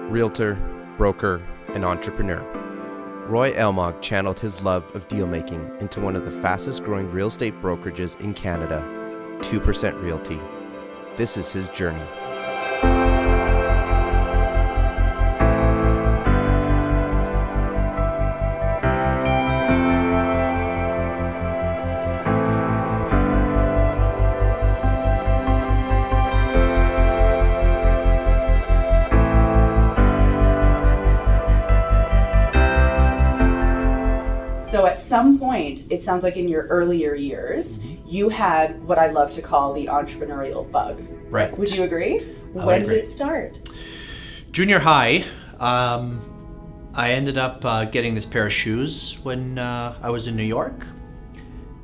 realtor, broker, and entrepreneur. Roy Almog channeled his love of deal-making into one of the fastest-growing real estate brokerages in Canada, 2% Realty. This is his journey. So at some point, it sounds like in your earlier years, you had what I love to call the entrepreneurial bug. Right. Would you agree? I When agree. did it start? Junior high, I ended up getting this pair of shoes when I was in New York,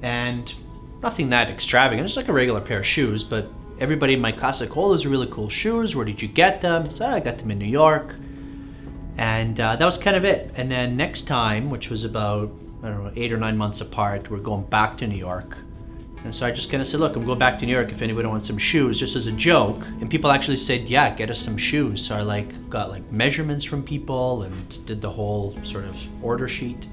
and nothing that extravagant, just like a regular pair of shoes, but everybody in my class was like, oh, those are really cool shoes, where did you get them? So I got them in New York, and that was kind of it. And then next time, which was about, I don't know, 8 or 9 months apart, we're going back to New York. And so I just kind of said, look, I'm going back to New York if anybody wants some shoes, just as a joke. And people actually said, yeah, get us some shoes. So I got measurements from people and did the whole sort of order sheet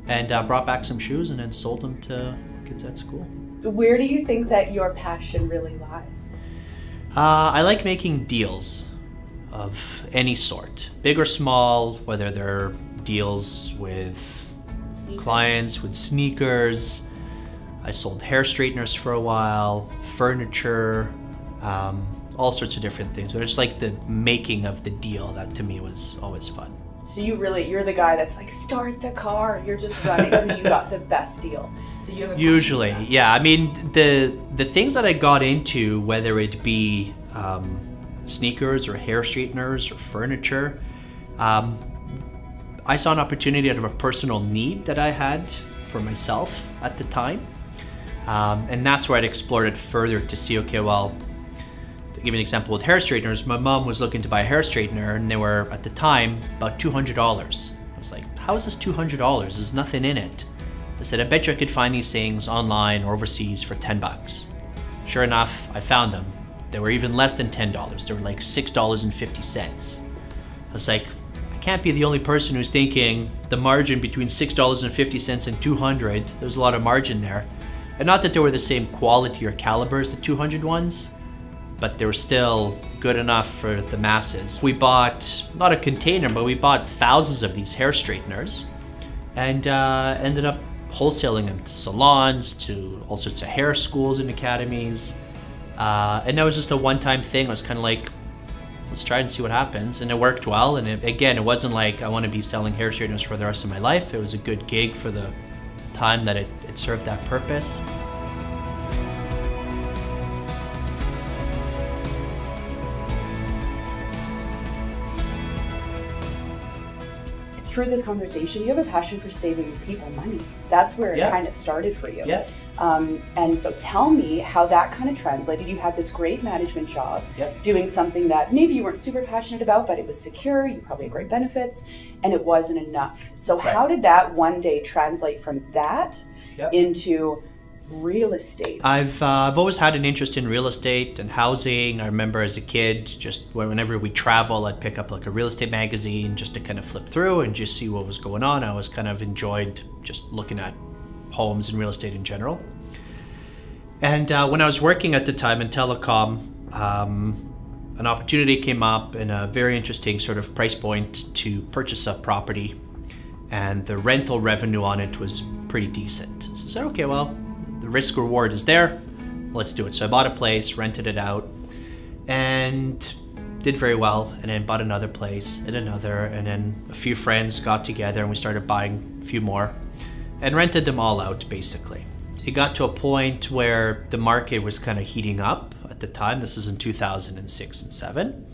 and brought back some shoes and then sold them to kids at school. Where do you think that your passion really lies? I like making deals of any sort, big or small, whether they're deals with clients, with sneakers. I sold hair straighteners for a while, furniture, all sorts of different things. But it's like the making of the deal that to me was always fun. So you're the guy that's like, start the car. You're just running because you got the best deal. So you have a Usually, passion for that. yeah. I mean, the things that I got into, whether it be sneakers or hair straighteners or furniture, I saw an opportunity out of a personal need that I had for myself at the time. And that's where I'd explored it further to see, okay, well, to give you an example with hair straighteners, my mom was looking to buy a hair straightener and they were, at the time, about $200. I was like, how is this $200? There's nothing in it. I said, I bet you I could find these things online or overseas for $10. Sure enough, I found them. They were even less than $10. They were like $6.50. I was like, I can't be the only person who's thinking the margin between $6.50 and $200, there's a lot of margin there. And not that they were the same quality or caliber as the 200 ones, but they were still good enough for the masses. We bought, not a container, but we bought thousands of these hair straighteners and ended up wholesaling them to salons, to all sorts of hair schools and academies. And that was just a one-time thing. I was kind of like, let's try and see what happens. And it worked well. And it wasn't like I want to be selling hair straighteners for the rest of my life. It was a good gig for the time that it served that purpose. Through this conversation, you have a passion for saving people money. That's where it kind of started for you. Yeah. And so tell me how that kind of translated. You had this great management job, doing something that maybe you weren't super passionate about, but it was secure, you probably had great benefits, and it wasn't enough. So how did that one day translate from that into real estate? I've always had an interest in real estate and housing. I remember as a kid, just whenever we travel, I'd pick up like a real estate magazine just to kind of flip through and just see what was going on. I always kind of enjoyed just looking at homes and real estate in general. And when I was working at the time in telecom, an opportunity came up in a very interesting sort of price point to purchase a property, and the rental revenue on it was pretty decent. So I said, okay, well, the risk reward is there, let's do it. So I bought a place, rented it out, and did very well, and then bought another place and another, and then a few friends got together and we started buying a few more and rented them all out basically. It got to a point where the market was kind of heating up at the time. This is in 2006 and 7.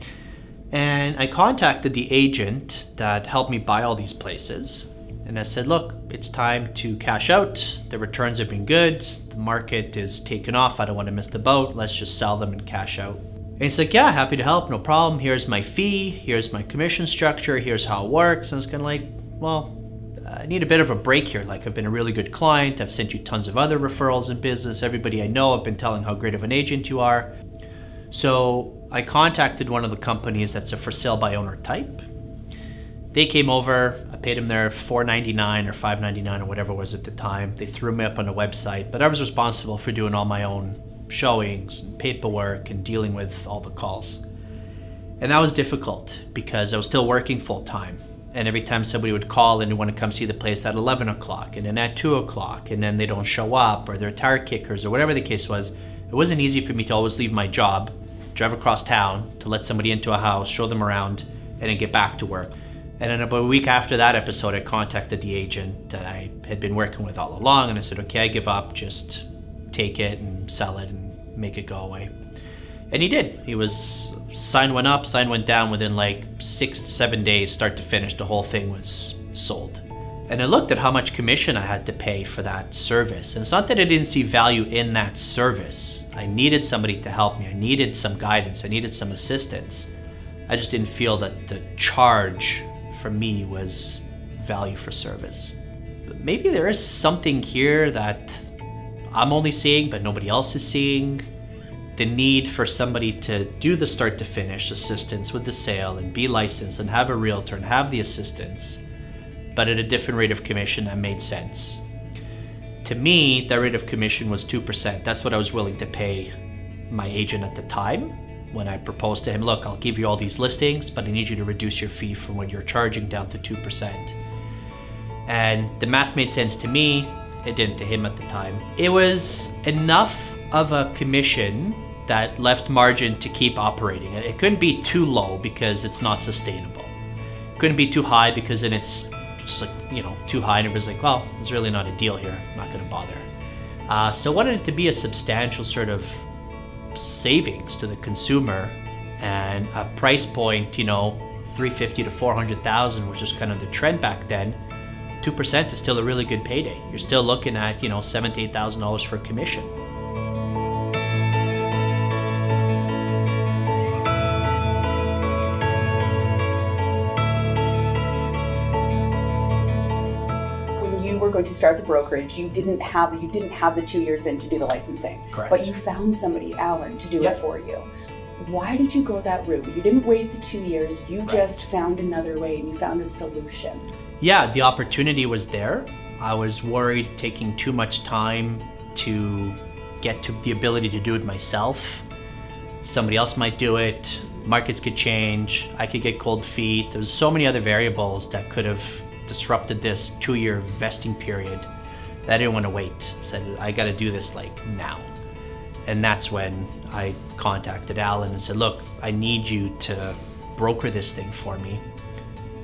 And I contacted the agent that helped me buy all these places. And I said, look, it's time to cash out. The returns have been good. The market is taken off. I don't want to miss the boat. Let's just sell them and cash out. And he's like, yeah, happy to help. No problem. Here's my fee. Here's my commission structure. Here's how it works. And I was kind of like, well, I need a bit of a break here. Like, I've been a really good client. I've sent you tons of other referrals in business. Everybody I know, I've been telling how great of an agent you are. So I contacted one of the companies that's a for sale by owner type. They came over, I paid them their $4.99 or $5.99 or whatever it was at the time. They threw me up on a website, but I was responsible for doing all my own showings and paperwork and dealing with all the calls. And that was difficult because I was still working full time. And every time somebody would call and want to come see the place at 11 o'clock and then at 2 o'clock and then they don't show up or they're tire kickers or whatever the case was, it wasn't easy for me to always leave my job, drive across town to let somebody into a house, show them around, and then get back to work. And then about a week after that episode, I contacted the agent that I had been working with all along, and I said, okay, I give up, just take it and sell it and make it go away. And he did. He was, sign went up, sign went down within like 6 to 7 days, start to finish, the whole thing was sold. And I looked at how much commission I had to pay for that service. And it's not that I didn't see value in that service. I needed somebody to help me. I needed some guidance. I needed some assistance. I just didn't feel that the charge for me was value for service. But maybe there is something here that I'm only seeing, but nobody else is seeing. The need for somebody to do the start to finish assistance with the sale and be licensed and have a realtor and have the assistance, but at a different rate of commission that made sense. To me, that rate of commission was 2%. That's what I was willing to pay my agent at the time when I proposed to him, look, I'll give you all these listings, but I need you to reduce your fee from what you're charging down to 2%. And the math made sense to me. It didn't to him at the time. It was enough of a commission that left margin to keep operating. It couldn't be too low because it's not sustainable. It couldn't be too high because then it's just like, too high and everybody's like, well, there's really not a deal here. I'm not gonna bother. So I wanted it to be a substantial sort of savings to the consumer and a price point, $350,000 to $400,000, which is kind of the trend back then. 2% is still a really good payday. You're still looking at, $7,000 to $8,000 for commission. Were going to start the brokerage, you didn't have the 2 years in to do the licensing. Correct. But you found somebody, Alan, to do it for you. Why did you go that route? You didn't wait the 2 years, you just found another way and you found a solution. Yeah, the opportunity was there. I was worried taking too much time to get to the ability to do it myself. Somebody else might do it, markets could change, I could get cold feet. There was so many other variables that could have disrupted this 2-year vesting period that I didn't want to wait. I said, I got to do this now. And that's when I contacted Alan and said, look, I need you to broker this thing for me.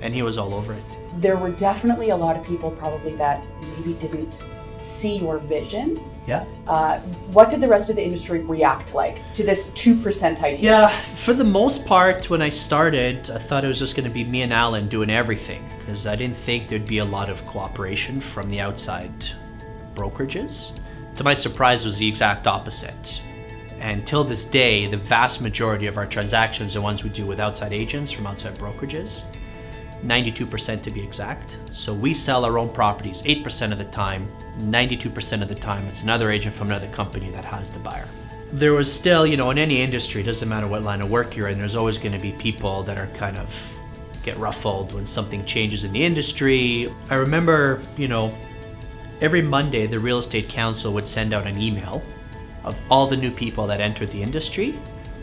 And he was all over it. There were definitely a lot of people probably that maybe didn't see your vision. Yeah. What did the rest of the industry react like to this 2% idea? Yeah, for the most part, when I started, I thought it was just going to be me and Alan doing everything because I didn't think there'd be a lot of cooperation from the outside brokerages. To my surprise, it was the exact opposite. And till this day, the vast majority of our transactions are ones we do with outside agents from outside brokerages. 92% to be exact. So we sell our own properties 8% of the time, 92% of the time it's another agent from another company that has the buyer. There was still, in any industry, it doesn't matter what line of work you're in, there's always going to be people that are kind of get ruffled when something changes in the industry. I remember, every Monday the Real Estate Council would send out an email of all the new people that entered the industry.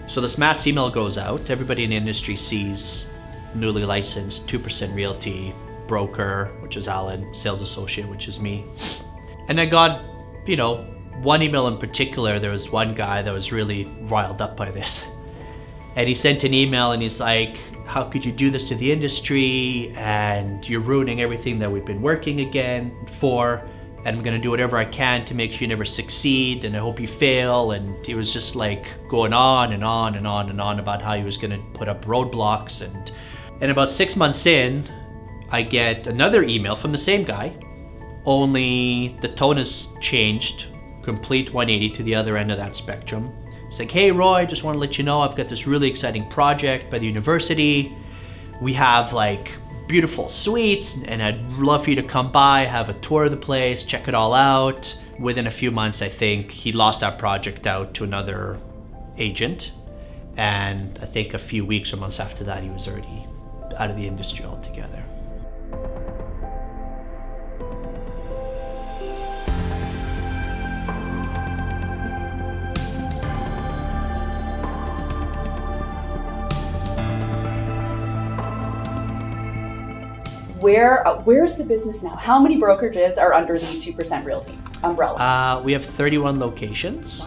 So this mass email goes out, everybody in the industry sees newly licensed, 2% Realty, broker, which is Alan, sales associate, which is me. And I got, one email in particular, there was one guy that was really riled up by this. And he sent an email and he's like, how could you do this to the industry? And you're ruining everything that we've been working again for. And I'm gonna do whatever I can to make sure you never succeed, and I hope you fail. And he was just like going on and on and on and on about how he was gonna put up roadblocks. And about 6 months in, I get another email from the same guy, only the tone has changed, complete 180 to the other end of that spectrum. It's like, hey Roy, just want to let you know I've got this really exciting project by the university. We have beautiful suites and I'd love for you to come by, have a tour of the place, check it all out. Within a few months, I think, he lost that project out to another agent. And I think a few weeks or months after that, he was already out of the industry altogether. Where's the business now? How many brokerages are under the 2% Realty umbrella? We have 31 locations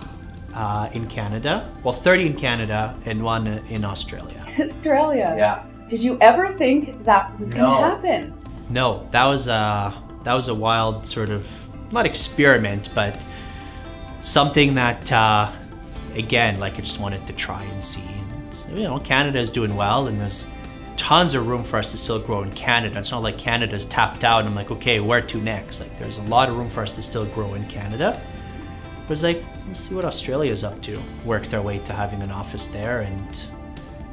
in Canada. Well, 30 in Canada and one in Australia. Australia. Yeah. Did you ever think that was going to happen? No, that was a wild sort of, not experiment, but something that again, like I just wanted to try and see. And, Canada is doing well, and there's tons of room for us to still grow in Canada. It's not like Canada's tapped out and I'm like, okay, where to next? Like, there's a lot of room for us to still grow in Canada. But it's like, let's see what Australia's up to. Worked our way to having an office there, and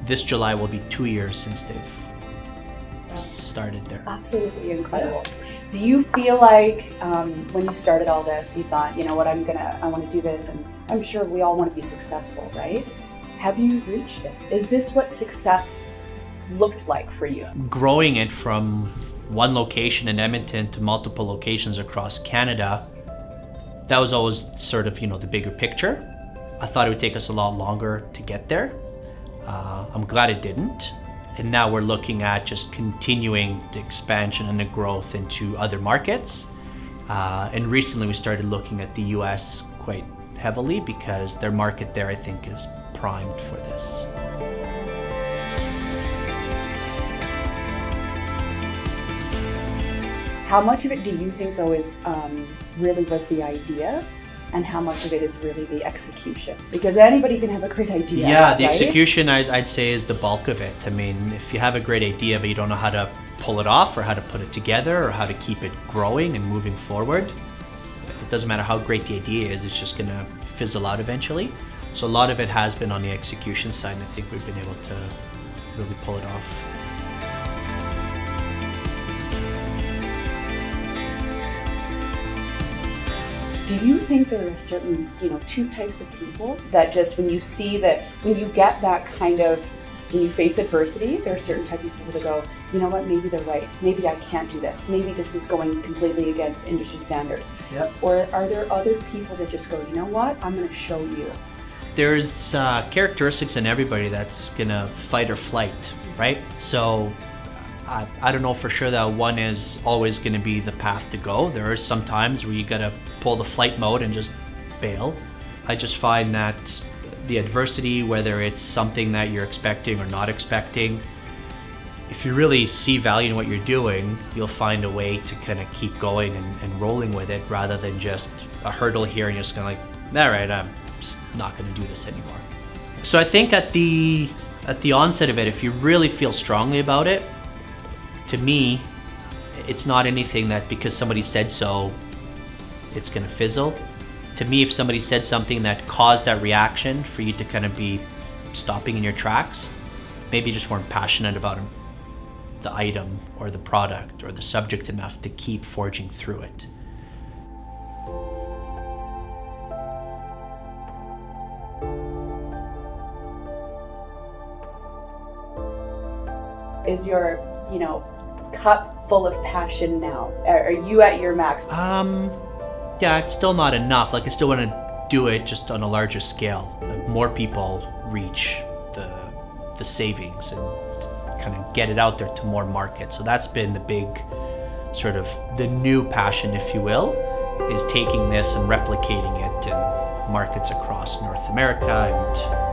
this July will be 2 years since they've started there. Absolutely incredible. Yeah. Do you feel like when you started all this, you thought, you know what, I want to do this, and I'm sure we all want to be successful, right? Have you reached it? Is this what success looked like for you? Growing it from one location in Edmonton to multiple locations across Canada, that was always sort of, the bigger picture. I thought it would take us a lot longer to get there. I'm glad it didn't. And now we're looking at just continuing the expansion and the growth into other markets. And recently we started looking at the US quite heavily because their market there, I think, is primed for this. How much of it do you think, though, is really was the idea, and how much of it is really the execution? Because anybody can have a great idea. Yeah, the right? execution, I'd say, is the bulk of it. I mean, if you have a great idea, but you don't know how to pull it off or how to put it together or how to keep it growing and moving forward, it doesn't matter how great the idea is, it's just going to fizzle out eventually. So a lot of it has been on the execution side, and I think we've been able to really pull it off. Do you think there are certain, two types of people that just when you get that kind of, when you face adversity, there are certain type of people that go, you know what, maybe they're right. Maybe I can't do this. Maybe this is going completely against industry standard. Yep. Or are there other people that just go, you know what, I'm going to show you? There's characteristics in everybody that's going to fight or flight, right? So I don't know for sure that one is always going to be the path to go. There are some times where you got to pull the flight mode and just bail. I just find that the adversity, whether it's something that you're expecting or not expecting, if you really see value in what you're doing, you'll find a way to kind of keep going and rolling with it rather than just a hurdle here and you're just kind of like, all right, I'm just not going to do this anymore. So I think at the onset of it, if you really feel strongly about it, to me, it's not anything that because somebody said so, it's gonna fizzle. To me, if somebody said something that caused that reaction for you to kind of be stopping in your tracks, maybe you just weren't passionate about the item or the product or the subject enough to keep forging through it. Is your, cup full of passion now? Are you at your max? Yeah, it's still not enough. Like, I still want to do it just on a larger scale. Like, more people reach the savings and kind of get it out there to more markets. So that's been the big sort of the new passion, if you will, is taking this and replicating it in markets across North America and